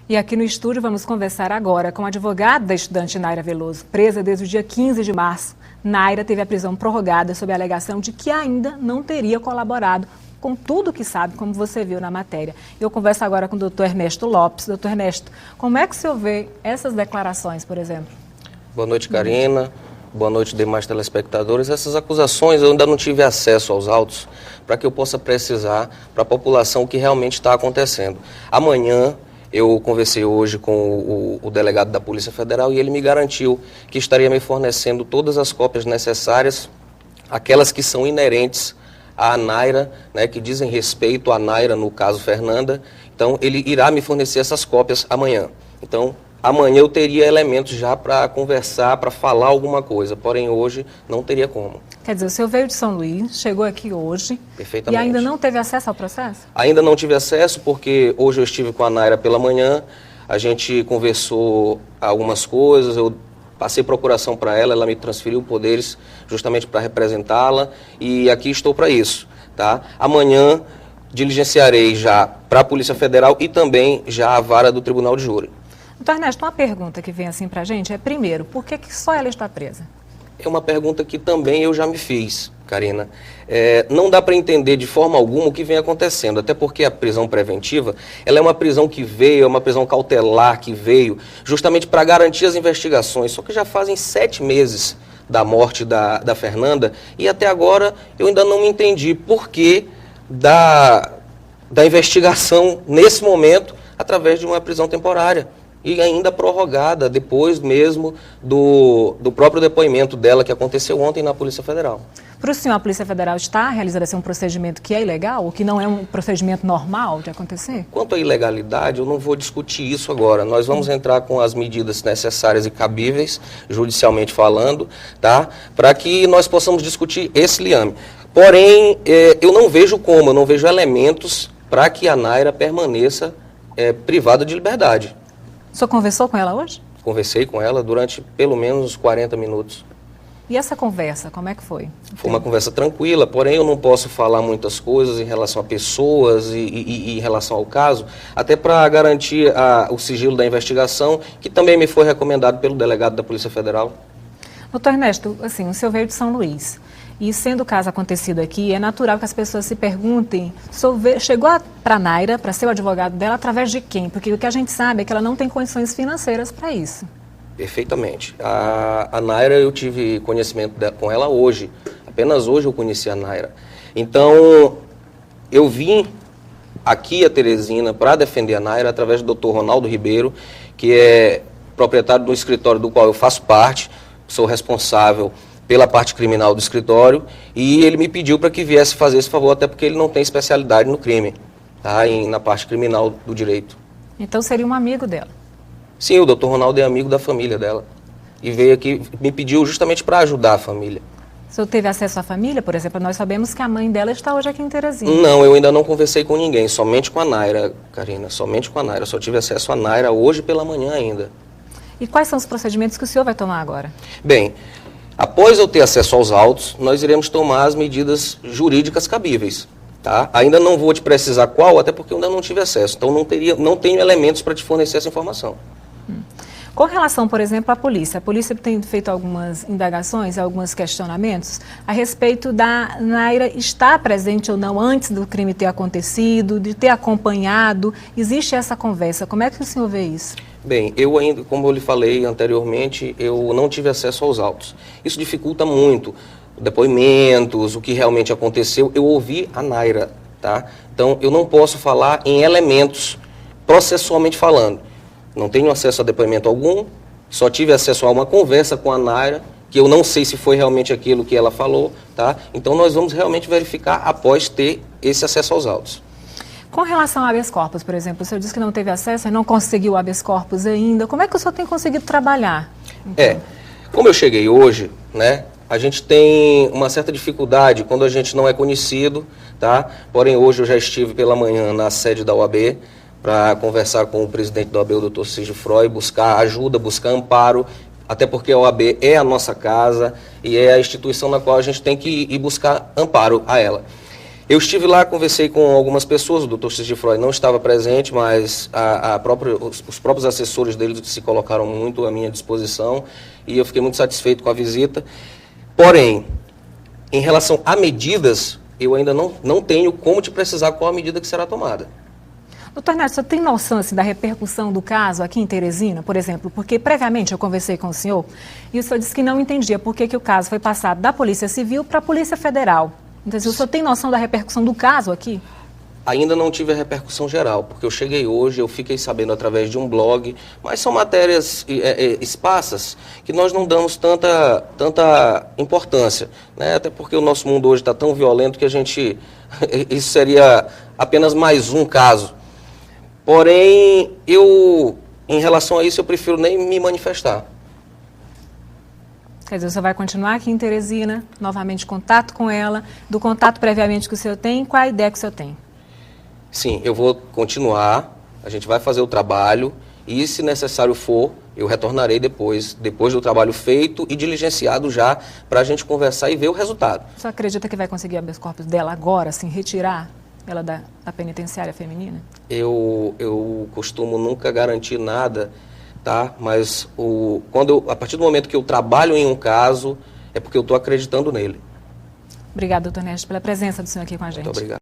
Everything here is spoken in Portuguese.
E aqui no estúdio vamos conversar agora com a advogada da estudante Naira Veloso, presa desde o dia 15 de março. Naira teve a prisão prorrogada sob a alegação de que ainda não teria colaborado com tudo que sabe, como você viu na matéria. Eu converso agora com o doutor Ernesto Lopes. Doutor Ernesto, como é que o senhor vê essas declarações, por exemplo? Boa noite, Karina. Boa noite, demais telespectadores. Essas acusações eu ainda não tive acesso aos autos para que eu possa precisar para a população o que realmente está acontecendo. Amanhã eu conversei hoje com o delegado da Polícia Federal e ele me garantiu que estaria me fornecendo todas as cópias necessárias, aquelas que são inerentes à Naira, né, que dizem respeito à Naira, no caso Fernanda. Então ele irá me fornecer essas cópias amanhã. Então amanhã eu teria elementos já para conversar, para falar alguma coisa, porém hoje não teria como. Quer dizer, o senhor veio de São Luís, chegou aqui hoje e ainda não teve acesso ao processo? Ainda não tive acesso porque hoje eu estive com a Naira pela manhã, a gente conversou algumas coisas, eu passei procuração para ela, ela me transferiu poderes justamente para representá-la e aqui estou para isso, tá? Amanhã diligenciarei já para a Polícia Federal e também já a vara do Tribunal de Júri. Doutor Ernesto, uma pergunta que vem assim para a gente é, primeiro, por que só ela está presa? É uma pergunta que também eu já me fiz, Karina. Não dá para entender de forma alguma o que vem acontecendo, até porque a prisão preventiva, ela é uma prisão que veio, é uma prisão cautelar que veio justamente para garantir as investigações, só que já fazem 7 meses da morte da Fernanda e até agora eu ainda não me entendi por que da investigação nesse momento através de uma prisão temporária. E ainda prorrogada depois mesmo do próprio depoimento dela que aconteceu ontem na Polícia Federal. Para o senhor, a Polícia Federal está realizando assim, um procedimento que é ilegal, ou que não é um procedimento normal de acontecer? Quanto à ilegalidade, eu não vou discutir isso agora. Nós vamos entrar com as medidas necessárias e cabíveis, judicialmente falando, tá? Para que nós possamos discutir esse liame. Porém, eu não vejo elementos para que a Naira permaneça privada de liberdade. O senhor conversou com ela hoje? Conversei com ela durante pelo menos 40 minutos. E essa conversa, como é que foi? Foi uma conversa tranquila, porém eu não posso falar muitas coisas em relação a pessoas e em relação ao caso, até para garantir o sigilo da investigação, que também me foi recomendado pelo delegado da Polícia Federal. Doutor Ernesto, assim, o senhor veio de São Luís. E sendo o caso acontecido aqui, é natural que as pessoas se perguntem, chegou para a Naira, para ser o advogado dela, através de quem? Porque o que a gente sabe é que ela não tem condições financeiras para isso. Perfeitamente. A Naira, eu tive conhecimento com ela hoje. Apenas hoje eu conheci a Naira. Então, eu vim aqui a Teresina para defender a Naira através do Dr. Ronaldo Ribeiro, que é proprietário do escritório do qual eu faço parte, sou responsável pela parte criminal do escritório, e ele me pediu para que viesse fazer esse favor, até porque ele não tem especialidade no crime, tá? Na parte criminal do direito. Então seria um amigo dela? Sim, o doutor Ronaldo é amigo da família dela, e veio aqui, me pediu justamente para ajudar a família. O senhor teve acesso à família, por exemplo? Nós sabemos que a mãe dela está hoje aqui em Teresina. Não, eu ainda não conversei com ninguém, somente com a Naira, Karina, somente com a Naira. Só tive acesso à Naira hoje pela manhã ainda. E quais são os procedimentos que o senhor vai tomar agora? Bem, após eu ter acesso aos autos, nós iremos tomar as medidas jurídicas cabíveis, tá? Ainda não vou te precisar qual, até porque eu ainda não tive acesso, então não tenho elementos para te fornecer essa informação. Com relação, por exemplo, à polícia, a polícia tem feito algumas indagações, alguns questionamentos a respeito da Naira estar presente ou não antes do crime ter acontecido, de ter acompanhado. Existe essa conversa, como é que o senhor vê isso? Bem, eu ainda, como eu lhe falei anteriormente, eu não tive acesso aos autos. Isso dificulta muito depoimentos, o que realmente aconteceu. Eu ouvi a Naira, tá? Então, eu não posso falar em elementos processualmente falando. Não tenho acesso a depoimento algum, só tive acesso a uma conversa com a Naira, que eu não sei se foi realmente aquilo que ela falou, tá? Então, nós vamos realmente verificar após ter esse acesso aos autos. Com relação ao habeas corpus, por exemplo, o senhor disse que não teve acesso e não conseguiu o habeas corpus ainda. Como é que o senhor tem conseguido trabalhar? Então? Como eu cheguei hoje, né, a gente tem uma certa dificuldade quando a gente não é conhecido, tá? Porém, hoje eu já estive pela manhã na sede da OAB para conversar com o presidente da OAB, o Dr. Cígio Freud, buscar ajuda, buscar amparo, até porque a OAB é a nossa casa e é a instituição na qual a gente tem que ir buscar amparo a ela. Eu estive lá, conversei com algumas pessoas, o Dr. Cid Freud não estava presente, mas os próprios assessores dele se colocaram muito à minha disposição e eu fiquei muito satisfeito com a visita. Porém, em relação a medidas, eu ainda não tenho como te precisar qual a medida que será tomada. Doutor Ernesto, você tem noção assim, da repercussão do caso aqui em Teresina, por exemplo? Porque previamente eu conversei com o senhor e o senhor disse que não entendia por que o caso foi passado da Polícia Civil para a Polícia Federal. Então, o senhor tem noção da repercussão do caso aqui? Ainda não tive a repercussão geral, porque eu cheguei hoje, eu fiquei sabendo através de um blog, mas são matérias esparsas que nós não damos tanta importância, né? Até porque o nosso mundo hoje está tão violento que isso seria apenas mais um caso. Porém, em relação a isso, eu prefiro nem me manifestar. Quer dizer, você vai continuar aqui em Teresina, novamente contato com ela, do contato previamente que o senhor tem, qual a ideia que o senhor tem? Sim, eu vou continuar, a gente vai fazer o trabalho e, se necessário for, eu retornarei depois do trabalho feito e diligenciado já, para a gente conversar e ver o resultado. O senhor acredita que vai conseguir habeas corpus dela agora, assim, retirar ela da penitenciária feminina? Eu costumo nunca garantir nada, tá? Mas a partir do momento que eu trabalho em um caso, é porque eu estou acreditando nele. Obrigada, doutor Ernesto, pela presença do senhor aqui com a gente. Muito obrigado.